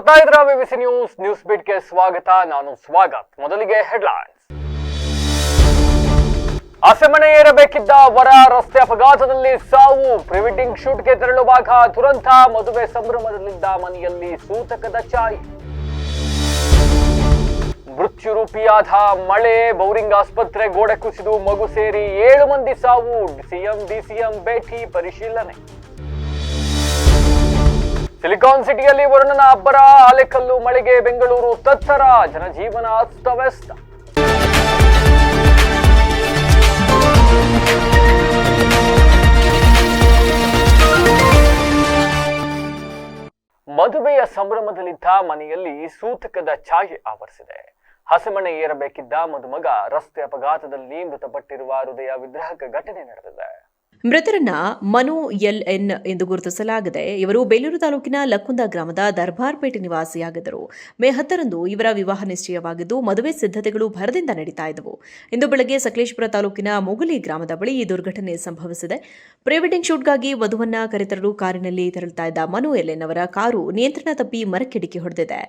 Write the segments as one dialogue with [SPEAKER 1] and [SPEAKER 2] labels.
[SPEAKER 1] ನೋಡ್ತಾ ಇದ್ರ ವಿವಿಸಿ ನ್ಯೂಸ್ ಬೀಟ್ಗೆ ಸ್ವಾಗತ. ನಾನು ಸ್ವಾಗತ್. ಮೊದಲಿಗೆ ಹೆಡ್ಲೈನ್ಸ್. ಹಸೆಮಣೆ ಏರಬೇಕಿದ್ದ ವರ ರಸ್ತೆ ಅಪಘಾತದಲ್ಲಿ ಸಾವು. ಪ್ರೀ ವೆಡ್ಡಿಂಗ್ ಶೂಟ್ಗೆ ತೆರಳುವಾಗ ದುರಂತ. ಮದುವೆ ಸಂಭ್ರಮದಲ್ಲಿದ್ದ ಮನೆಯಲ್ಲಿ ಸೂತಕದ ಛಾಯೆ. ಮೃತ್ಯುರೂಪಿಯಾದ ಮಳೆ. ಬೌರಿಂಗ್ ಆಸ್ಪತ್ರೆ ಗೋಡೆ ಕುಸಿದು ಮಗು ಸೇರಿ 7 ಮಂದಿ ಸಾವು. ಡಿಸಿಎಂ ಭೇಟಿ ಪರಿಶೀಲನೆ. ಸಿಲಿಕಾನ್ ಸಿಟಿಯಲ್ಲಿ ವರುಣನ ಅಬ್ಬರ. ಆಲೆಕಲ್ಲು ಮಳೆಗೆ ಬೆಂಗಳೂರು ತತ್ತರ. ಜನಜೀವನ ಅಸ್ತವ್ಯಸ್ತ. ಮದುವೆಯ ಸಂಭ್ರಮದಲ್ಲಿದ್ದ ಮನೆಯಲ್ಲಿ ಸೂತಕದ ಛಾಯೆ ಆವರಿಸಿದೆ. ಹಸೆಮಣೆ ಏರಬೇಕಿದ್ದ ಮದುಮಗ ರಸ್ತೆ ಅಪಘಾತದಲ್ಲಿ ಮೃತಪಟ್ಟಿರುವ ಹೃದಯ ವಿದ್ರಾವಕ ಘಟನೆ ನಡೆದಿದೆ.
[SPEAKER 2] ಮೃತರನ್ನ ಮನು ಎಲ್ಎನ್ ಎಂದು ಗುರುತಿಸಲಾಗಿದೆ. ಇವರು ಬೇಲೂರು ತಾಲೂಕಿನ ಲಕ್ಕುಂದ ಗ್ರಾಮದ ದರ್ಬಾರ್ಪೇಟೆ ನಿವಾಸಿಯಾಗಿದ್ದರು. ಮೇ 10ರಂದು ಇವರ ವಿವಾಹ ನಿಶ್ಚಯವಾಗಿದ್ದು ಮದುವೆ ಸಿದ್ಧತೆಗಳು ಭರದಿಂದ ನಡೀತಾ ಇದ್ದವು. ಇಂದು ಬೆಳಗ್ಗೆ ಸಕಲೇಶಪುರ ತಾಲೂಕಿನ ಮುಗುಲಿ ಗ್ರಾಮದ ಬಳಿ ಈ ದುರ್ಘಟನೆ ಸಂಭವಿಸಿದೆ. ಪ್ರೀ ವೆಡ್ಡಿಂಗ್ ಶೂಟ್ಗಾಗಿ ವಧುವನ್ನ ಕರೆತರಲು ಕಾರಿನಲ್ಲಿ ತೆರಳುತ್ತಾ ಇದ್ದ ಮನು ಎಲ್ಎನ್ ಅವರ ಕಾರು ನಿಯಂತ್ರಣ ತಪ್ಪಿ ಮರಕ್ಕೆ ಡಿಕ್ಕಿ ಹೊಡೆದಿದೆ.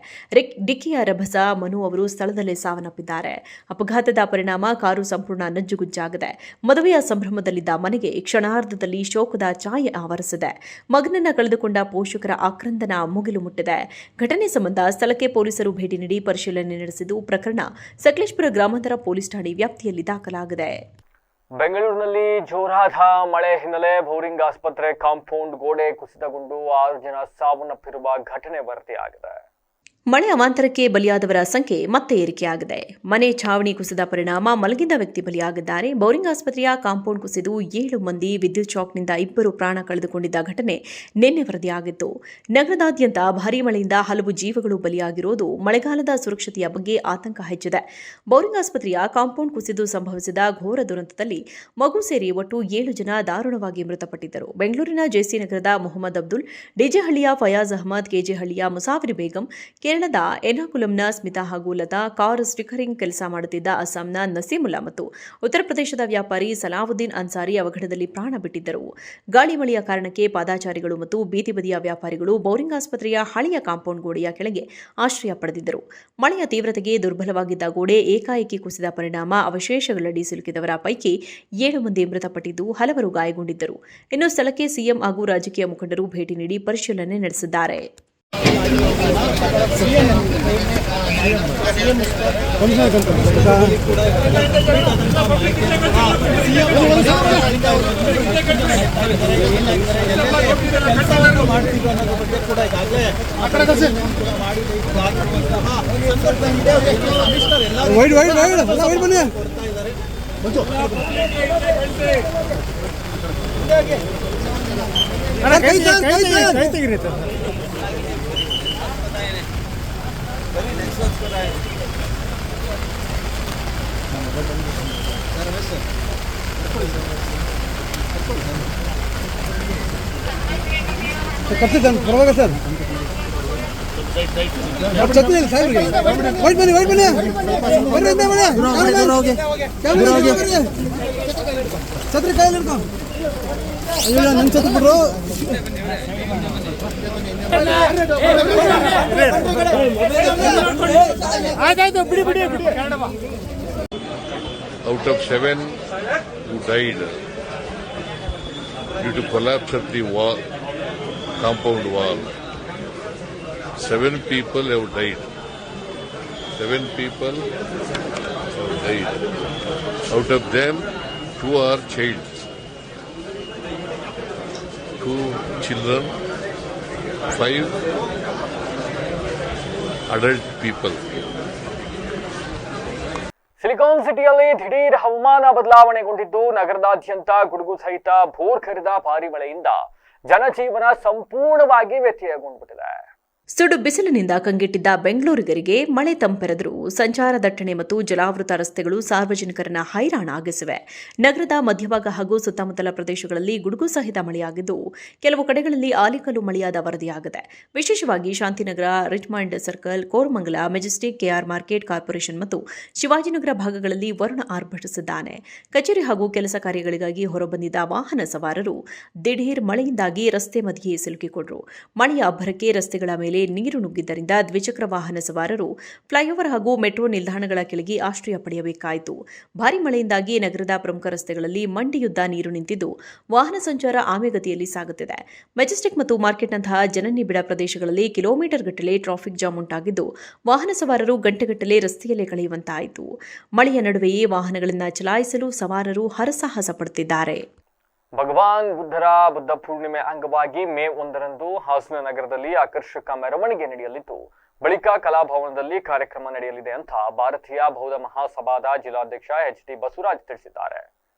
[SPEAKER 2] ಡಿಕ್ಕಿಯ ರಭಸ ಮನು ಅವರು ಸ್ಥಳದಲ್ಲೇ ಸಾವನ್ನಪ್ಪಿದ್ದಾರೆ. ಅಪಘಾತದ ಪರಿಣಾಮ ಕಾರು ಸಂಪೂರ್ಣ ನಜ್ಜುಗುಜ್ಜಾಗಿದೆ. ಮದುವೆಯ ಸಂಭ್ರಮದಲ್ಲಿದ್ದ ಮನೆಗೆ ಕ್ಷಣಾರ್ಧದಲ್ಲಿ ಶೋಕದ ಛಾಯೆ ಆವರಿಸಿದೆ. ಮಗನನ್ನ ಕಳೆದುಕೊಂಡ ಪೋಷಕರ ಆಕ್ರಂದನ ಮುಗಿಲು ಮುಟ್ಟಿದೆ. ಘಟನೆ ಸಂಬಂಧ ಸ್ಥಳಕ್ಕೆ ಪೊಲೀಸರು ಭೇಟಿ ನೀಡಿ ಪರಿಶೀಲನೆ ನಡೆಸಿದ್ದು ಪ್ರಕರಣ ಸಕಲೇಶಪುರ ಗ್ರಾಮಾಂತರ ಪೊಲೀಸ್ ಠಾಣೆ ವ್ಯಾಪ್ತಿಯಲ್ಲಿ ದಾಖಲಾಗಿದೆ.
[SPEAKER 1] ಬೆಂಗಳೂರಿನಲ್ಲಿ ಜೋರಾದ ಮಳೆ ಹಿನ್ನೆಲೆ ಬೌರಿಂಗ್ ಆಸ್ಪತ್ರೆ ಕಾಂಪೌಂಡ್ ಗೋಡೆ ಕುಸಿತಗೊಂಡು 6 ಜನ ಸಾವನ್ನಪ್ಪಿರುವ ಘಟನೆ ವರದಿಯಾಗಿದೆ.
[SPEAKER 2] ಮಳೆ ಅವಾಂತರಕ್ಕೆ ಬಲಿಯಾದವರ ಸಂಖ್ಯೆ ಮತ್ತೆ ಏರಿಕೆಯಾಗಿದೆ. ಮನೆ ಛಾವಣಿ ಕುಸಿದ ಪರಿಣಾಮ ಮಲಗಿದ್ದ ವ್ಯಕ್ತಿ ಬಲಿಯಾಗಿದ್ದಾರೆ. ಬೌರಿಂಗ್ ಆಸ್ಪತ್ರೆಯ ಕಾಂಪೌಂಡ್ ಕುಸಿದು 7 ಮಂದಿ, ವಿದ್ಯುತ್ ಶಾಕ್ನಿಂದ 2 ಪ್ರಾಣ ಕಳೆದುಕೊಂಡಿದ್ದ ಘಟನೆ ನಿನ್ನೆ ವರದಿಯಾಗಿತ್ತು. ನಗರದಾದ್ಯಂತ ಭಾರೀ ಮಳೆಯಿಂದ ಹಲವು ಜೀವಗಳು ಬಲಿಯಾಗಿರುವುದು ಮಳೆಗಾಲದ ಸುರಕ್ಷತೆಯ ಬಗ್ಗೆ ಆತಂಕ ಹೆಚ್ಚಿದೆ. ಬೌರಿಂಗ್ ಆಸ್ಪತ್ರೆಯ ಕಾಂಪೌಂಡ್ ಕುಸಿದು ಸಂಭವಿಸಿದ ಘೋರ ದುರಂತದಲ್ಲಿ ಮಗು ಸೇರಿ ಒಟ್ಟು 7 ಜನ ದಾರುಣವಾಗಿ ಮೃತಪಟ್ಟಿದ್ದರು. ಬೆಂಗಳೂರಿನ ಜೆಸಿ ನಗರದ ಮೊಹಮ್ಮದ್ ಅಬ್ದುಲ್, ಡಿಜೆಹಳ್ಳಿಯ ಫಯಾಜ್ ಅಹಮದ್, ಕೆಜೆಹಳ್ಳಿಯ ಮುಸಾಫಿರ್ ಬೇಗಂ, ಕೇರಳದ ಎರ್ನಾಕುಲಂನ ಸ್ಮಿತಾ ಹಾಗೂ ಲತಾ, ಕಾರ್ ಸ್ಟಿಕರಿಂಗ್ ಕೆಲಸ ಮಾಡುತ್ತಿದ್ದ ಅಸ್ಸಾಂನ ನಸೀಮುಲ್ಲಾ ಮತ್ತು ಉತ್ತರ ಪ್ರದೇಶದ ವ್ಯಾಪಾರಿ ಸಲಾವುದ್ದೀನ್ ಅನ್ಸಾರಿ ಅವಘಡದಲ್ಲಿ ಪ್ರಾಣ ಬಿಟ್ಟಿದ್ದರು. ಗಾಳಿ ಮಳೆಯ ಕಾರಣಕ್ಕೆ ಪಾದಾಚಾರಿಗಳು ಮತ್ತು ಬೀದಿ ಬದಿಯ ವ್ಯಾಪಾರಿಗಳು ಬೌರಿಂಗ್ ಆಸ್ಪತ್ರೆಯ ಹಳೆಯ ಕಾಂಪೌಂಡ್ ಗೋಡೆಯ ಕೆಳಗೆ ಆಶ್ರಯ ಪಡೆದಿದ್ದರು. ಮಳೆಯ ತೀವ್ರತೆಗೆ ದುರ್ಬಲವಾಗಿದ್ದ ಗೋಡೆ ಏಕಾಏಕಿ ಕುಸಿದ ಪರಿಣಾಮ ಅವಶೇಷಗಳಡಿ ಸಿಲುಕಿದವರ ಪೈಕಿ 7 ಮಂದಿ ಮೃತಪಟ್ಟಿದ್ದು ಹಲವರು ಗಾಯಗೊಂಡಿದ್ದರು. ಇನ್ನು ಸ್ಥಳಕ್ಕೆ ಸಿಎಂ ಹಾಗೂ ರಾಜಕೀಯ ಮುಖಂಡರು ಭೇಟಿ ನೀಡಿ ಪರಿಶೀಲನೆ ನಡೆಸಿದ್ದಾರೆ.
[SPEAKER 3] ಪರವಾಗ ಸರ್ ಛತ್ರಿ ಕಾಯಲ್ಲಿ ಹಿಡ್ಕೊ. ಅಯ್ಯೋ ನಂಗೆ ಛತ್ರಿ ಬಿಡ್ರು.
[SPEAKER 4] Out of 7 who died due to collapse of the wall, compound wall, 7 people have died. 7 people have died. Out of them, 2 are children. 2 children, 5 adult people.
[SPEAKER 1] Silicon ಸಿಟಿಯಲ್ಲಿ ದಿಢೀರ್ ಹವಾಮಾನ ಬದಲಾವಣೆಗೊಂಡಿದ್ದು ನಗರದಾದ್ಯಂತ ಗುಡುಗು ಸಹಿತ ಭೋರ್ಗರೆದ ಭಾರೀ ಮಳೆಯಿಂದ ಜನಜೀವನ ಸಂಪೂರ್ಣವಾಗಿ ವ್ಯತ್ಯಯಗೊಂಡಿದೆ.
[SPEAKER 2] ಸುಡು ಬಿಸಿಲಿನಿಂದ ಕಂಗೆಟ್ಟಿದ್ದ ಬೆಂಗಳೂರಿಗರಿಗೆ ಮಳೆ ತಂಪೆರೆದರೂ ಸಂಚಾರ ದಟ್ಟಣೆ ಮತ್ತು ಜಲಾವೃತ ರಸ್ತೆಗಳು ಸಾರ್ವಜನಿಕರನ್ನ ಹೈರಾಣಾಗಿಸಿವೆ. ನಗರದ ಮಧ್ಯಭಾಗ ಹಾಗೂ ಸುತ್ತಮುತ್ತಲ ಪ್ರದೇಶಗಳಲ್ಲಿ ಗುಡುಗು ಸಹಿತ ಮಳೆಯಾಗಿದ್ದು ಕೆಲವು ಕಡೆಗಳಲ್ಲಿ ಆಲಿಕಲ್ಲು ಮಳೆಯಾದ ವರದಿಯಾಗಿದೆ. ವಿಶೇಷವಾಗಿ Shantinagar, Richmond Circle, Koramangala, Majestic, KR Market, Corporation ಮತ್ತು ಶಿವಾಜಿನಗರ ಭಾಗಗಳಲ್ಲಿ ವರುಣ ಆರ್ಭಟಿಸಿದ್ದಾನೆ. ಕಚೇರಿ ಹಾಗೂ ಕೆಲಸ ಕಾರ್ಯಗಳಿಗಾಗಿ ಹೊರಬಂದಿದ್ದ ವಾಹನ ಸವಾರರು ದಿಢೀರ್ ಮಳೆಯಿಂದಾಗಿ ರಸ್ತೆ ಮಧ್ಯೆ ಸಿಲುಕಿಕೊಂಡರು. ಮಳೆಯ ಅಬ್ಬರಕ್ಕೆ ರಸ್ತೆಗಳ ಮೇಲೆ ಮೇಲೆ ನೀರು ನುಗ್ಗಿದ್ದರಿಂದ ದ್ವಿಚಕ್ರ ವಾಹನ ಸವಾರರು ಫ್ಲೈಓವರ್ ಹಾಗೂ ಮೆಟ್ರೋ ನಿಲ್ದಾಣಗಳ ಕೆಳಗೆ ಆಶ್ರಯ ಪಡೆಯಬೇಕಾಯಿತು. ಭಾರೀ ಮಳೆಯಿಂದಾಗಿ ನಗರದ ಪ್ರಮುಖ ರಸ್ತೆಗಳಲ್ಲಿ ಮಂಡಿಯುದ್ದ ನೀರು ನಿಂತಿದ್ದು ವಾಹನ ಸಂಚಾರ ಆಮೆಗತಿಯಲ್ಲಿ ಸಾಗುತ್ತಿದೆ. ಮೆಜೆಸ್ಟಿಕ್ ಮತ್ತು ಮಾರ್ಕೆಟ್ನಂತಹ ಜನನಿಬಿಡ ಪ್ರದೇಶಗಳಲ್ಲಿ ಕಿಲೋಮೀಟರ್ ಗಟ್ಟಲೆ ಟ್ರಾಫಿಕ್ ಜಾಮ್ ಉಂಟಾಗಿದ್ದು ವಾಹನ ಸವಾರರು ಗಂಟೆಗಟ್ಟಲೆ ರಸ್ತೆಯಲ್ಲೇ ಕಳೆಯುವಂತಾಯಿತು. ಮಳೆಯ ನಡುವೆಯೇ ವಾಹನಗಳನ್ನು ಚಲಾಯಿಸಲು ಸವಾರರು ಹರಸಾಹಸ ಪಡುತ್ತಿದ್ದಾರೆ.
[SPEAKER 1] ಭಗವಾನ್ ಬುದ್ಧರ ಬುದ್ಧ ಪೂರ್ಣಿಮೆ ಅಂಗವಾಗಿ ಮೇ 1ರಂದು ಹಾಸನ ನಗರದಲ್ಲಿ ಆಕರ್ಷಕ ಮೆರವಣಿಗೆ ನಡೆಯಲಿದ್ದು ಬಳಿಕ ಕಲಾಭವನದಲ್ಲಿ ಕಾರ್ಯಕ್ರಮ ನಡೆಯಲಿದೆ ಅಂತ ಭಾರತೀಯ ಬೌದ್ಧ ಮಹಾಸಭಾದ ಜಿಲ್ಲಾಧ್ಯಕ್ಷ ಎಚ್.ಟಿ. ಬಸವರಾಜ್ ತಿಳಿಸಿದ್ದಾರೆ.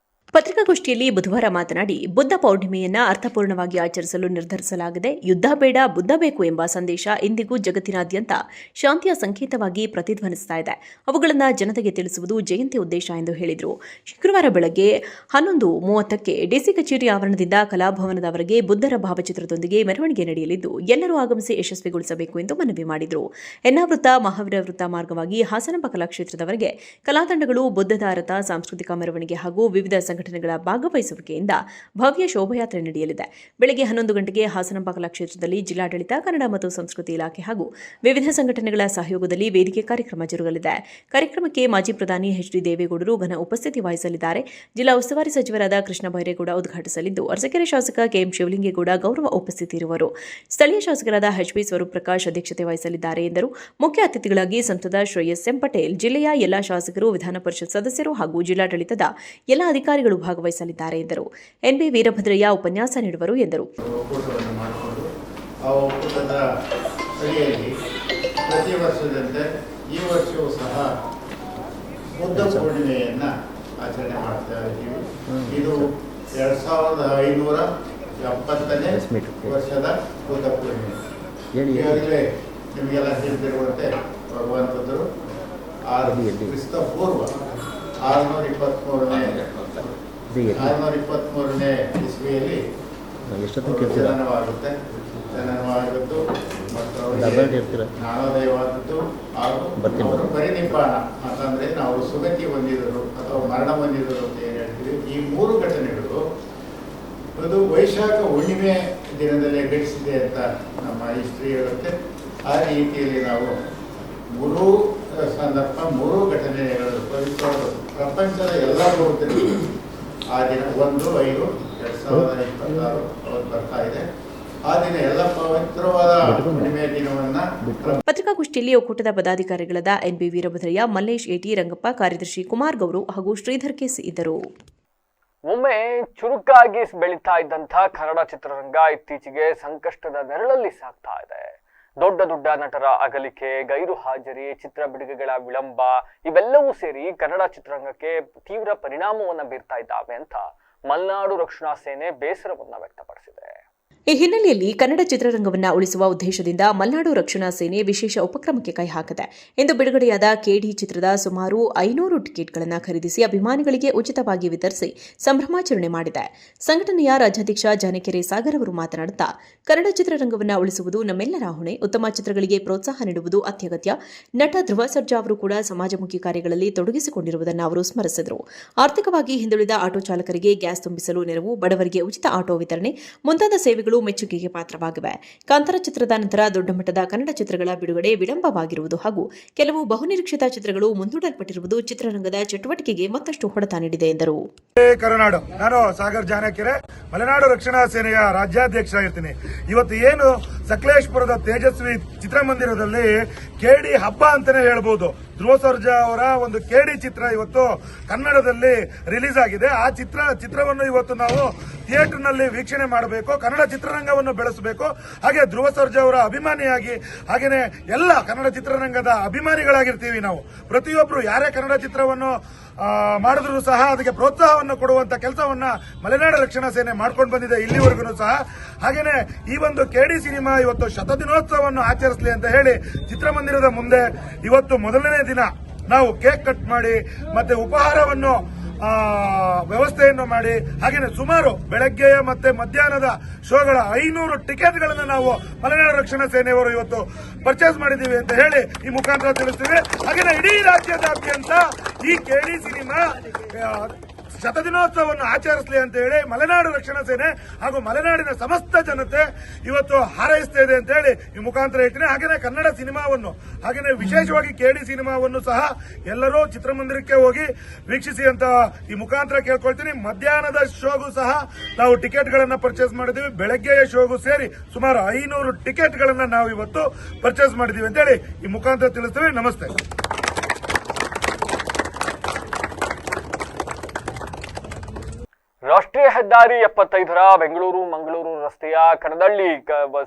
[SPEAKER 2] ಪತ್ರಿಕಾಗೋಷ್ಠಿಯಲ್ಲಿ ಬುಧವಾರ ಮಾತನಾಡಿ, ಬುದ್ಧ ಪೌರ್ಣಿಮೆಯನ್ನು ಅರ್ಥಪೂರ್ಣವಾಗಿ ಆಚರಿಸಲು ನಿರ್ಧರಿಸಲಾಗಿದೆ. ಯುದ್ಧ ಬೇಡ, ಬುದ್ಧ ಬೇಕು ಎಂಬ ಸಂದೇಶ ಇಂದಿಗೂ ಜಗತ್ತಿನಾದ್ಯಂತ ಶಾಂತಿಯ ಸಂಕೇತವಾಗಿ ಪ್ರತಿಧ್ವನಿಸ್ತಾ ಇದೆ. ಅವುಗಳನ್ನು ಜನತೆಗೆ ತಿಳಿಸುವುದು ಜಯಂತಿ ಉದ್ದೇಶ ಎಂದು ಹೇಳಿದರು. ಶುಕ್ರವಾರ ಬೆಳಗ್ಗೆ 11:30ಕ್ಕೆ ಡಿಸಿ ಕಚೇರಿ ಆವರಣದಿಂದ ಕಲಾಭವನದವರೆಗೆ ಬುದ್ಧರ ಭಾವಚಿತ್ರದೊಂದಿಗೆ ಮೆರವಣಿಗೆ ನಡೆಯಲಿದ್ದು ಎಲ್ಲರೂ ಆಗಮಿಸಿ ಯಶಸ್ವಿಗೊಳಿಸಬೇಕು ಎಂದು ಮನವಿ ಮಾಡಿದರು. ಎನ್ನಾವೃತ್ತ ಮಹಾವೀರ ವೃತ್ತ ಮಾರ್ಗವಾಗಿ ಹಾಸನಾಂಬ ಕಲಾಕ್ಷೇತ್ರದವರೆಗೆ ಕಲಾತಂಡಗಳು ಬುದ್ಧದ ರಥ, ಸಾಂಸ್ಕೃತಿಕ ಮೆರವಣಿಗೆ ಹಾಗೂ ವಿವಿಧ ಸಂಘಟನೆಗಳ ಭಾಗವಹಿಸುವಿಕೆಯಿಂದ ಭವ್ಯ ಶೋಭಾಯಾತ್ರೆ ನಡೆಯಲಿದೆ. ಬೆಳಗ್ಗೆ 11 ಗಂಟೆಗೆ ಹಾಸನಾಂಬ ಕಲಾಕ್ಷೇತ್ರದಲ್ಲಿ ಜಿಲ್ಲಾಡಳಿತ, ಕನ್ನಡ ಮತ್ತು ಸಂಸ್ಕೃತಿ ಇಲಾಖೆ ಹಾಗೂ ವಿವಿಧ ಸಂಘಟನೆಗಳ ಸಹಯೋಗದಲ್ಲಿ ವೇದಿಕೆ ಕಾರ್ಯಕ್ರಮ ಜರುಗಲಿದೆ. ಕಾರ್ಯಕ್ರಮಕ್ಕೆ ಮಾಜಿ ಪ್ರಧಾನಿ ಎಚ್.ಡಿ. ದೇವೇಗೌಡರು ಘನ ಉಪಸ್ಥಿತಿ ವಹಿಸಲಿದ್ದಾರೆ. ಜಿಲ್ಲಾ ಉಸ್ತುವಾರಿ ಸಚಿವರಾದ ಕೃಷ್ಣ ಬೈರೇಗೌಡ ಉದ್ಘಾಟಿಸಲಿದ್ದು, ಅರಸಕೆರೆ ಶಾಸಕ ಕೆಎಂ ಶಿವಲಿಂಗೇಗೌಡ ಗೌರವ ಉಪಸ್ಥಿತಿ ಇರುವರು. ಸ್ಥಳೀಯ ಶಾಸಕರಾದ ಎಚ್.ಪಿ. ಸ್ವರೂಪ್ ಪ್ರಕಾಶ್ ಅಧ್ಯಕ್ಷತೆ ವಹಿಸಲಿದ್ದಾರೆ ಎಂದರು. ಮುಖ್ಯ ಅತಿಥಿಗಳಾಗಿ ಸಂಸದ ಶ್ರೇಯಸ್ ಎಂ ಪಟೇಲ್, ಜಿಲ್ಲೆಯ ಎಲ್ಲಾ ಶಾಸಕರು, ವಿಧಾನ ಪರಿಷತ್ ಸದಸ್ಯರು ಹಾಗೂ ಜಿಲ್ಲಾಡಳಿತದ ಎಲ್ಲ ಅಧಿಕಾರಿಗಳು ಭಾಗವಹಿಸಲಿದ್ದಾರೆ ಎಂದರು. ಎನ್.ಬಿ. ವೀರಭದ್ರಯ್ಯ ಉಪನ್ಯಾಸ ನೀಡುವರು ಎಂದರು.
[SPEAKER 5] ಪ್ರತಿ ವರ್ಷದಂತೆ ಈ ವರ್ಷವೂ ಸಹ ಬುದ್ಧ ಪೂರ್ಣಿಮೆಯನ್ನು ಆಚರಣೆ ಮಾಡ್ತಾ ಇದ್ದೀವಿ. ಇದು 2570ನೇ ವರ್ಷದ ಬುದ್ಧ ಪೂರ್ಣಿಮೆ. ಈಗಾಗಲೇ ನಿಮಗೆಲ್ಲ ತಿಳಿದಿರುವಂತೆ ಭಗವಾನ್ ಬುದ್ಧರು ಕ್ರಿಸ್ತ ಪೂರ್ವ 623ನೇ ಇಸ್ವಿಯಲ್ಲಿ ಜನನವಾಗಿದ್ದು ಮತ್ತು ಜ್ಞಾನೋದಯವಾದದ್ದು ಹಾಗೂ ಪರಿನಿಬ್ಬಾಣ ಅಂತಂದರೆ ನಾವು ಸುಗತಿ ಹೊಂದಿದರು ಅಥವಾ ಮರಣ ಹೊಂದಿದರು ಅಂತ ಏನು ಹೇಳ್ತೀವಿ. ಈ 3 ಘಟನೆಗಳು ಅದು ವೈಶಾಖ ಹುಣ್ಣಿಮೆ ದಿನದಲ್ಲೇ ಘಟಿಸಿದೆ ಅಂತ ನಮ್ಮ ಹಿಸ್ಟ್ರಿ ಹೇಳುತ್ತೆ. ಆ ರೀತಿಯಲ್ಲಿ ನಾವು 3 ಸಂದರ್ಭ 3 ಘಟನೆಗಳು ಪ್ರಪಂಚದ ಎಲ್ಲ ಬೌದ್ಧರು ಆ ದಿನ 1/5/2026 ಬರ್ತಾ ಇದೆ. ಆ ದಿನ ಎಲ್ಲ ಪವಿತ್ರವಾದ ಹುಣ್ಣಿಮೆ ದಿನವನ್ನ
[SPEAKER 2] ಪತ್ರಿಕಾಗೋಷ್ಠಿಯಲ್ಲಿ ಒಕ್ಕೂಟದ ಪದಾಧಿಕಾರಿಗಳಾದ ಎನ್.ಬಿ. ವೀರಭದ್ರಯ್ಯ, ಮಲ್ಲೇಶ್ ಎಟಿ, ರಂಗಪ್ಪ, ಕಾರ್ಯದರ್ಶಿ ಕುಮಾರ್ ಗೌರು ಹಾಗೂ ಶ್ರೀಧರ್ ಕೆಸಿ ಇದ್ದರು.
[SPEAKER 1] ಒಮ್ಮೆ ಚುರುಕಾಗಿ ಬೆಳೀತಾ ಇದ್ದಂಥ ಕನ್ನಡ ಚಿತ್ರರಂಗ ಇತ್ತೀಚೆಗೆ ಸಂಕಷ್ಟದ ನೆರಳಲ್ಲಿ ಸಾಗ್ತಾ ಇದೆ. ದೊಡ್ಡ ದೊಡ್ಡ ನಟರ ಅಗಲಿಕೆ, ಗೈರು ಹಾಜರಿ, ಚಿತ್ರ ಬಿಡುಗಡೆಗಳ ವಿಳಂಬ ಇವೆಲ್ಲವೂ ಸೇರಿ ಕನ್ನಡ ಚಿತ್ರರಂಗಕ್ಕೆ ತೀವ್ರ ಪರಿಣಾಮವನ್ನು ಬೀರ್ತಾ ಇದ್ದಾವೆ ಅಂತ ಮಲೆನಾಡು ರಕ್ಷಣಾ ಸೇನೆ ಬೇಸರವನ್ನ ವ್ಯಕ್ತಪಡಿಸಿದೆ.
[SPEAKER 2] ಈ ಹಿನ್ನೆಲೆಯಲ್ಲಿ ಕನ್ನಡ ಚಿತ್ರರಂಗವನ್ನು ಉಳಿಸುವ ಉದ್ದೇಶದಿಂದ ಮಲೆನಾಡು ರಕ್ಷಣಾ ಸೇನೆ ವಿಶೇಷ ಉಪಕ್ರಮಕ್ಕೆ ಕೈ ಹಾಕಿದೆ. ಇಂದು ಬಿಡುಗಡೆಯಾದ ಕೆಡಿ ಚಿತ್ರದ ಸುಮಾರು 500 ಟಿಕೆಟ್ಗಳನ್ನು ಖರೀದಿಸಿ ಅಭಿಮಾನಿಗಳಿಗೆ ಉಚಿತವಾಗಿ ವಿತರಿಸಿ ಸಂಭ್ರಮಾಚರಣೆ ಮಾಡಿದೆ. ಸಂಘಟನೆಯ ರಾಜ್ಯಾಧ್ಯಕ್ಷ ಜಾನಕೆರೆ ಸಾಗರ್ ಅವರು ಮಾತನಾಡುತ್ತಾ, ಕನ್ನಡ ಚಿತ್ರರಂಗವನ್ನು ಉಳಿಸುವುದು ನಮ್ಮೆಲ್ಲರ ಹೊಣೆ. ಉತ್ತಮ ಚಿತ್ರಗಳಿಗೆ ಪ್ರೋತ್ಸಾಹ ನೀಡುವುದು ಅತ್ಯಗತ್ಯ. ನಟ ಧ್ರುವ ಸರ್ಜಾ ಅವರು ಕೂಡ ಸಮಾಜಮುಖಿ ಕಾರ್ಯಗಳಲ್ಲಿ ತೊಡಗಿಸಿಕೊಂಡಿರುವುದನ್ನು ಅವರು ಸ್ಮರಿಸಿದರು. ಆರ್ಥಿಕವಾಗಿ ಹಿಂದುಳಿದ ಆಟೋ ಚಾಲಕರಿಗೆ ಗ್ಯಾಸ್ ತುಂಬಿಸಲು ನೆರವು, ಬಡವರಿಗೆ ಉಚಿತ ಆಟೋ ವಿತರಣೆ ಮುಂತಾದ ಸೇವೆಗಳು ಮೆಚ್ಚುಗೆಗೆ ಪಾತ್ರವಾಗಿವೆ. ಕಾಂತಾರ ಚಿತ್ರದ ನಂತರ ದೊಡ್ಡ ಮಟ್ಟದ ಕನ್ನಡ ಚಿತ್ರಗಳ ಬಿಡುಗಡೆ ವಿಳಂಬವಾಗಿರುವುದು ಹಾಗೂ ಕೆಲವು ಬಹುನಿರೀಕ್ಷಿತ ಚಿತ್ರಗಳು ಮುಂದೂಡಲ್ಪಟ್ಟಿರುವುದು ಚಿತ್ರರಂಗದ ಚಟುವಟಿಕೆಗೆ ಮತ್ತಷ್ಟು ಹೊಡೆತ ನೀಡಿದೆ ಎಂದರು.
[SPEAKER 6] ಕರುನಾಡು, ನಾನು ಸಾಗರ್ ಜಾನಕೆರೆ, ಮಲೆನಾಡು ರಕ್ಷಣಾ ಸೇನೆಯ ರಾಜ್ಯಾಧ್ಯಕ್ಷ ಇರ್ತೀನಿ. ಇವತ್ತು ಏನು ಸಕಲೇಶ್ಪುರದ ತೇಜಸ್ವಿ ಚಿತ್ರಮಂದಿರದಲ್ಲಿ ಕೆಡಿ ಹಬ್ಬ ಅಂತಾನೆ ಹೇಳ್ಬೋದು. ಧ್ರುವ ಸರ್ಜಾ ಅವರ ಒಂದು ಕೆಡಿ ಚಿತ್ರ ಇವತ್ತು ಕನ್ನಡದಲ್ಲಿ ರಿಲೀಸ್ ಆಗಿದೆ. ಆ ಚಿತ್ರವನ್ನು ಇವತ್ತು ನಾವು ಥಿಯೇಟರ್ನಲ್ಲಿ ವೀಕ್ಷಣೆ ಮಾಡಬೇಕು, ಕನ್ನಡ ಚಿತ್ರರಂಗವನ್ನು ಬೆಳೆಸಬೇಕು. ಹಾಗೆ ಧ್ರುವ ಸರ್ಜಾ ಅವರ ಅಭಿಮಾನಿಯಾಗಿ ಹಾಗೇನೆ ಎಲ್ಲ ಕನ್ನಡ ಚಿತ್ರರಂಗದ ಅಭಿಮಾನಿಗಳಾಗಿರ್ತೀವಿ ನಾವು. ಪ್ರತಿಯೊಬ್ಬರು ಯಾರೇ ಕನ್ನಡ ಚಿತ್ರವನ್ನು ಮಾಡಿದ್ರು ಸಹ ಅದಕ್ಕೆ ಪ್ರೋತ್ಸಾಹವನ್ನು ಕೊಡುವಂತ ಕೆಲಸವನ್ನ ಮಲೆನಾಡು ರಕ್ಷಣಾ ಸೇನೆ ಮಾಡ್ಕೊಂಡು ಬಂದಿದೆ ಇಲ್ಲಿವರೆಗೂ ಸಹ. ಹಾಗೇನೆ ಈ ಒಂದು ಕೆಡಿ ಸಿನಿಮಾ ಇವತ್ತು ಶತದಿನೋತ್ಸವವನ್ನು ಆಚರಿಸಲಿ ಅಂತ ಹೇಳಿ ಚಿತ್ರಮಂದಿರದ ಮುಂದೆ ಇವತ್ತು ಮೊದಲನೇ ದಿನ ನಾವು ಕೇಕ್ ಕಟ್ ಮಾಡಿ ಮತ್ತೆ ಉಪಹಾರವನ್ನು ವ್ಯವಸ್ಥೆಯನ್ನು ಮಾಡಿ ಹಾಗೇನೆ ಸುಮಾರು ಬೆಳಗ್ಗೆಯ ಮತ್ತೆ ಮಧ್ಯಾಹ್ನದ ಶೋಗಳ 500 ಟಿಕೆಟ್ಗಳನ್ನು ನಾವು ಮಲೆನಾಡು ರಕ್ಷಣಾ ಸೇನೆಯವರು ಇವತ್ತು ಪರ್ಚೇಸ್ ಮಾಡಿದ್ದೀವಿ ಅಂತ ಹೇಳಿ ಈ ಮುಖಾಂತರ ತಿಳಿಸ್ತೀವಿ. ಹಾಗೇನೆ ಇಡೀ ರಾಜ್ಯದಾದ್ಯಂತ ಈ ಕೆಡಿ ಸಿನಿಮಾ ಶತದಿನೋತ್ಸವವನ್ನು ಆಚರಿಸಲಿ ಅಂತ ಹೇಳಿ ಮಲೆನಾಡು ರಕ್ಷಣಾ ಸೇನೆ ಹಾಗೂ ಮಲೆನಾಡಿನ ಸಮಸ್ತ ಜನತೆ ಇವತ್ತು ಹಾರೈಸ್ತಾ ಇದೆ ಅಂತ ಹೇಳಿ ಈ ಮುಖಾಂತರ ಹೇಳ್ತೀನಿ. ಹಾಗೇನೆ ಕನ್ನಡ ಸಿನಿಮಾವನ್ನು ಹಾಗೇನೆ ವಿಶೇಷವಾಗಿ KD ಸಿನಿಮಾವನ್ನು ಸಹ ಎಲ್ಲರೂ ಚಿತ್ರಮಂದಿರಕ್ಕೆ ಹೋಗಿ ವೀಕ್ಷಿಸಿ ಅಂತ ಈ ಮುಖಾಂತರ ಕೇಳ್ಕೊಳ್ತೀನಿ. ಮಧ್ಯಾಹ್ನದ ಶೋಗೂ ಸಹ ನಾವು ಟಿಕೆಟ್ಗಳನ್ನ ಪರ್ಚೇಸ್ ಮಾಡಿದೀವಿ. ಬೆಳಗ್ಗೆಯ ಶೋಗೂ ಸೇರಿ ಸುಮಾರು 500 ಟಿಕೆಟ್ಗಳನ್ನ ನಾವು ಇವತ್ತು ಪರ್ಚೇಸ್ ಮಾಡಿದೀವಿ ಅಂತ ಹೇಳಿ ಈ ಮುಖಾಂತರ ತಿಳಿಸ್ತೀವಿ. ನಮಸ್ತೆ.
[SPEAKER 1] ರಾಷ್ಟ್ರೀಯ ಹೆದ್ದಾರಿ 75ರ ಬೆಂಗಳೂರು ಮಂಗಳೂರು ರಸ್ತೆಯ ಕಣದಳ್ಳಿ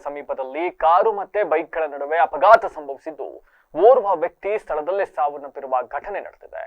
[SPEAKER 1] ಸಮೀಪದಲ್ಲಿ ಕಾರು ಮತ್ತೆ ಬೈಕ್ಗಳ ನಡುವೆ ಅಪಘಾತ ಸಂಭವಿಸಿದ್ದು ಓರ್ವ ವ್ಯಕ್ತಿ ಸ್ಥಳದಲ್ಲೇ ಸಾವನ್ನಪ್ಪಿರುವ ಘಟನೆ ನಡೆದಿದೆ.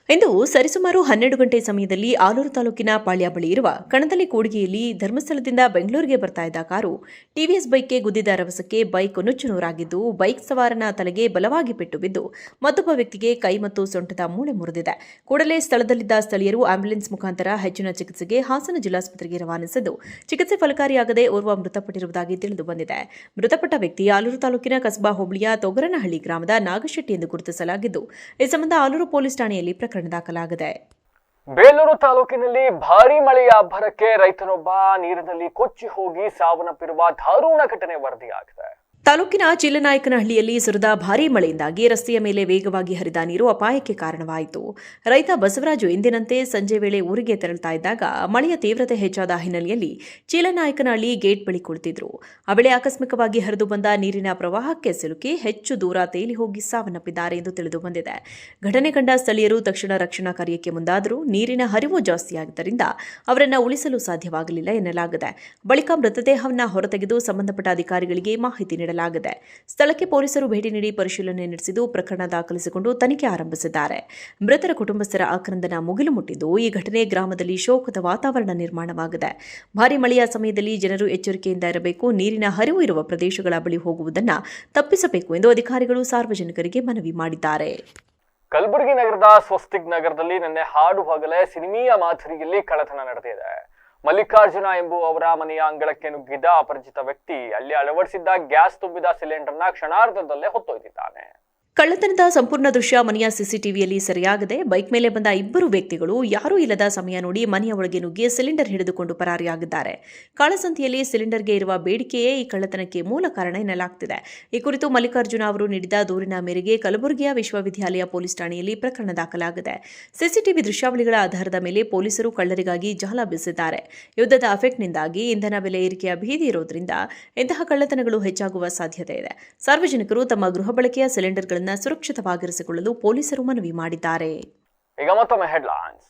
[SPEAKER 2] ಇಂದು ಸರಿಸುಮಾರು 12 ಗಂಟೆ ಸಮಯದಲ್ಲಿ ಆಲೂರು ತಾಲೂಕಿನ ಪಾಳ್ಯ ಬಳಿ ಇರುವ ಕಣದಳ್ಳಿ ಕೂಡಿಗೆಯಲ್ಲಿ ಧರ್ಮಸ್ಥಳದಿಂದ ಬೆಂಗಳೂರಿಗೆ ಬರ್ತಾ ಇದ್ದ ಕಾರು ಟಿವಿಎಸ್ ಬೈಕ್ಗೆ ಗುದ್ದಿದ ರಭಸಕ್ಕೆ ಬೈಕ್ ನುಚ್ಚುನೂರಾಗಿದ್ದು ಬೈಕ್ ಸವಾರನ ತಲೆಗೆ ಬಲವಾಗಿ ಪೆಟ್ಟು ಬಿದ್ದು ಮತ್ತೊಬ್ಬ ವ್ಯಕ್ತಿಗೆ ಕೈ ಮತ್ತು ಸೊಂಟದ ಮೂಳೆ ಮುರಿದಿದೆ. ಕೂಡಲೇ ಸ್ಥಳದಲ್ಲಿದ್ದ ಸ್ಥಳೀಯರು ಆಂಬ್ಯುಲೆನ್ಸ್ ಮುಖಾಂತರ ಹೆಚ್ಚಿನ ಚಿಕಿತ್ಸೆಗೆ ಹಾಸನ ಜಿಲ್ಲಾಸ್ಪತ್ರೆಗೆ ರವಾನಿಸಿದ್ದು ಚಿಕಿತ್ಸೆ ಫಲಕಾರಿಯಾಗದೆ ಓರ್ವ ಮೃತಪಟ್ಟಿರುವುದಾಗಿ ತಿಳಿದು ಬಂದಿದೆ. ಮೃತಪಟ್ಟ ವ್ಯಕ್ತಿ ಆಲೂರು ತಾಲೂಕಿನ ಕಸಬಾ ಹೋಬಳಿಯ ತೊಗರನಹಳ್ಳಿ ಗ್ರಾಮದ ನಾಗಶೆಟ್ಟಿ ಎಂದು ಗುರುತಿಸಲಾಗಿದ್ದು ಈ ಸಂಬಂಧ ಆಲೂರು ಪೊಲೀಸ್ ಠಾಣೆಯಲ್ಲಿ ಪ್ರಕರಣ ದಾಖಲಾಗಿದೆ.
[SPEAKER 1] ಬೇಲೂರು ತಾಲೂಕಿನಲ್ಲಿ ಭಾರೀ ಮಳೆಯ ಅಬ್ಬರಕ್ಕೆ ರೈತನೊಬ್ಬ ನೀರಿನಲ್ಲಿ ಕೊಚ್ಚಿ ಹೋಗಿ ಸಾವನ್ನಪ್ಪಿರುವ ದಾರುಣ ಘಟನೆ ವರದಿಯಾಗಿದೆ.
[SPEAKER 2] ತಾಲೂಕಿನ ಚಿಲ್ಲನಾಯಕನಹಳ್ಳಿಯಲ್ಲಿ ಸುರಿದ ಭಾರೀ ಮಳೆಯಿಂದಾಗಿ ರಸ್ತೆಯ ಮೇಲೆ ವೇಗವಾಗಿ ಹರಿದ ನೀರು ಅಪಾಯಕ್ಕೆ ಕಾರಣವಾಯಿತು. ರೈತ ಬಸವರಾಜು ಎಂದಿನಂತೆ ಸಂಜೆ ವೇಳೆ ಊರಿಗೆ ತೆರಳುತ್ತಾ ಇದ್ದಾಗ ಮಳೆಯ ತೀವ್ರತೆ ಹೆಚ್ಚಾದ ಹಿನ್ನೆಲೆಯಲ್ಲಿ ಚಿಲ್ಲನಾಯಕನಹಳ್ಳಿ ಗೇಟ್ ಬಳಿ ಕುಳಿತಿದ್ರು. ಆ ವೇಳೆ ಆಕಸ್ಮಿಕವಾಗಿ ಹರಿದು ಬಂದ ನೀರಿನ ಪ್ರವಾಹಕ್ಕೆ ಸಿಲುಕಿ ಹೆಚ್ಚು ದೂರ ತೇಲಿ ಹೋಗಿ ಸಾವನ್ನಪ್ಪಿದ್ದಾರೆ ಎಂದು ತಿಳಿದು ಬಂದಿದೆ. ಘಟನೆ ಕಂಡ ಸ್ಥಳೀಯರು ತಕ್ಷಣ ರಕ್ಷಣಾ ಕಾರ್ಯಕ್ಕೆ ಮುಂದಾದರೂ ನೀರಿನ ಹರಿವು ಜಾಸ್ತಿಯಾಗಿದ್ದರಿಂದ ಅವರನ್ನು ಉಳಿಸಲು ಸಾಧ್ಯವಾಗಲಿಲ್ಲ ಎನ್ನಲಾಗಿದೆ. ಬಳಿಕ ಮೃತದೇಹವನ್ನು ಹೊರತೆಗೆದು ಸಂಬಂಧಪಟ್ಟ ಅಧಿಕಾರಿಗಳಿಗೆ ಮಾಹಿತಿ ನೀಡಲಾಗಿದೆ. ಸ್ಥಳಕ್ಕೆ ಪೊಲೀಸರು ಭೇಟಿ ನೀಡಿ ಪರಿಶೀಲನೆ ನಡೆಸಿದ್ದು ಪ್ರಕರಣ ದಾಖಲಿಸಿಕೊಂಡು ತನಿಖೆ ಆರಂಭಿಸಿದ್ದಾರೆ. ಮೃತರ ಕುಟುಂಬಸ್ಥರ ಆಕ್ರಂದನ ಮುಗಿಲು ಮುಟ್ಟಿದ್ದು ಈ ಘಟನೆ ಗ್ರಾಮದಲ್ಲಿ ಶೋಕದ ವಾತಾವರಣ ನಿರ್ಮಾಣವಾಗಿದೆ. ಭಾರೀ ಮಳೆಯ ಸಮಯದಲ್ಲಿ ಜನರು ಎಚ್ಚರಿಕೆಯಿಂದ ಇರಬೇಕು, ನೀರಿನ ಹರಿವು ಇರುವ ಪ್ರದೇಶಗಳ ಬಳಿ ಹೋಗುವುದನ್ನು ತಪ್ಪಿಸಬೇಕು ಎಂದು ಅಧಿಕಾರಿಗಳು ಸಾರ್ವಜನಿಕರಿಗೆ ಮನವಿ ಮಾಡಿದ್ದಾರೆ.
[SPEAKER 1] ಕಲಬುರಗಿ ನಗರದ ಸ್ವಸ್ತಿಕ್ ನಗರದಲ್ಲಿ ನಿನ್ನೆ ಹಾಡು ಹಗಲೇ ಸಿನಿಮೀಯ ಮಾದರಿಯಲ್ಲಿ ಕಳ್ಳತನ ನಡೆದಿದೆ. ಮಲ್ಲಿಕಾರ್ಜುನ ಎಂಬುವವರ ಮನೆಯ ಅಂಗಳಕ್ಕೆ ನುಗ್ಗಿದ್ದ ಅಪರಿಚಿತ ವ್ಯಕ್ತಿ ಅಲ್ಲಿ ಅಳವಡಿಸಿದ್ದ ಗ್ಯಾಸ್ ತುಂಬಿದ ಸಿಲಿಂಡರ್ನ ಕ್ಷಣಾರ್ಧದಲ್ಲೇ ಹೊತ್ತೊಯ್ದಿದ್ದಾನೆ.
[SPEAKER 2] ಕಳ್ಳತನದ ಸಂಪೂರ್ಣ ದೃಶ್ಯ ಮನೆಯ ಸಿಸಿಟಿವಿಯಲ್ಲಿ ಸೆರೆಯಾಗದೆ ಬೈಕ್ ಮೇಲೆ ಬಂದ ಇಬ್ಬರು ವ್ಯಕ್ತಿಗಳು ಯಾರೂ ಇಲ್ಲದ ಸಮಯ ನೋಡಿ ಮನೆಯ ಒಳಗೆ ನುಗ್ಗಿ ಸಿಲಿಂಡರ್ ಹಿಡಿದುಕೊಂಡು ಪರಾರಿಯಾಗಿದ್ದಾರೆ. ಕಾಳಸಂತೆಯಲ್ಲಿ ಸಿಲಿಂಡರ್ಗೆ ಇರುವ ಬೇಡಿಕೆಯೇ ಈ ಕಳ್ಳತನಕ್ಕೆ ಮೂಲ ಕಾರಣ ಎನ್ನಲಾಗುತ್ತಿದೆ. ಈ ಕುರಿತು ಮಲ್ಲಿಕಾರ್ಜುನ ಅವರು ನೀಡಿದ ದೂರಿನ ಮೇರೆಗೆ ಕಲಬುರಗಿಯ ವಿಶ್ವವಿದ್ಯಾಲಯ ಪೊಲೀಸ್ ಠಾಣೆಯಲ್ಲಿ ಪ್ರಕರಣ ದಾಖಲಾಗಿದೆ. ಸಿಸಿಟಿವಿ ದೃಶ್ಯಾವಳಿಗಳ ಆಧಾರದ ಮೇಲೆ ಪೊಲೀಸರು ಕಳ್ಳರಿಗಾಗಿ ಜಾಲ ಬೀಸಿದ್ದಾರೆ. ಯುದ್ಧದ ಅಫೆಕ್ಟ್ನಿಂದಾಗಿ ಇಂಧನ ಬೆಲೆ ಏರಿಕೆಯ ಭೀತಿ ಇರೋದ್ರಿಂದ ಇಂತಹ ಕಳ್ಳತನಗಳು ಹೆಚ್ಚಾಗುವ ಸಾಧ್ಯತೆ ಇದೆ. ಸಾರ್ವಜನಿಕರು ತಮ್ಮ ಗೃಹ ಬಳಕೆಯ ಸಿಲಿಂಡರ್ಗಳನ್ನು ಸುರಕ್ಷಿತವಾಗಿರಿಸಿಕೊಳ್ಳಲು ಪೊಲೀಸರು ಮನವಿ ಮಾಡಿದ್ದಾರೆ.
[SPEAKER 1] ಈಗ ಮತ್ತೊಮ್ಮೆ ಹೆಡ್ಲೈನ್ಸ್.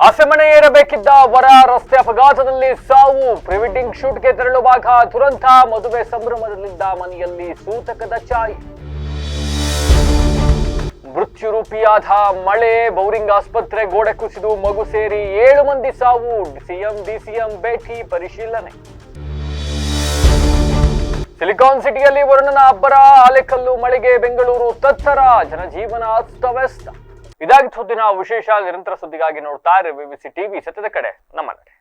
[SPEAKER 1] ಆಸೆಮಣೆ ಏರಬೇಕಿದ್ದ ವರ ರಸ್ತೆ ಅಪಘಾತದಲ್ಲಿ ಸಾವು. ಪ್ರಿವೆಡ್ಡಿಂಗ್ ಶೂಟ್ಗೆ ತೆರಳುವಾಗ ದುರಂತ. ಮದುವೆ ಸಂಭ್ರಮದಲ್ಲಿದ್ದ ಮನೆಯಲ್ಲಿ ಸೂತಕದ ಛಾಯೆ. ಮೃತ್ಯುರೂಪಿಯಾದ ಮಳೆ. ಬೌರಿಂಗ್ ಆಸ್ಪತ್ರೆ ಗೋಡೆ ಕುಸಿದು ಮಗು ಸೇರಿ 7 ಮಂದಿ ಸಾವು. ಸಿಎಂ ಡಿಸಿಎಂ ಭೇಟಿ ಪರಿಶೀಲನೆ. ಸಿಲಿಕಾನ್ ಸಿಟಿಯಲ್ಲಿ ವರುಣನ ಅಬ್ಬರ. ಆಲೆಕಲ್ಲು ಮಳೆಗೆ ಬೆಂಗಳೂರು ತತ್ತರ. ಜನಜೀವನ ಅಸ್ತವ್ಯಸ್ತ. ಇದಾಗಿತ್ತು ಹೊತ್ತಿನ ವಿಶೇಷ. ನಿರಂತರ ಸುದ್ದಿಗಾಗಿ ನೋಡ್ತಾ ಇರಿ ವಿವಿಸಿ ಟಿವಿ. ಸತ್ಯದ ಕಡೆ ನಮ್ಮ ನಡೆ.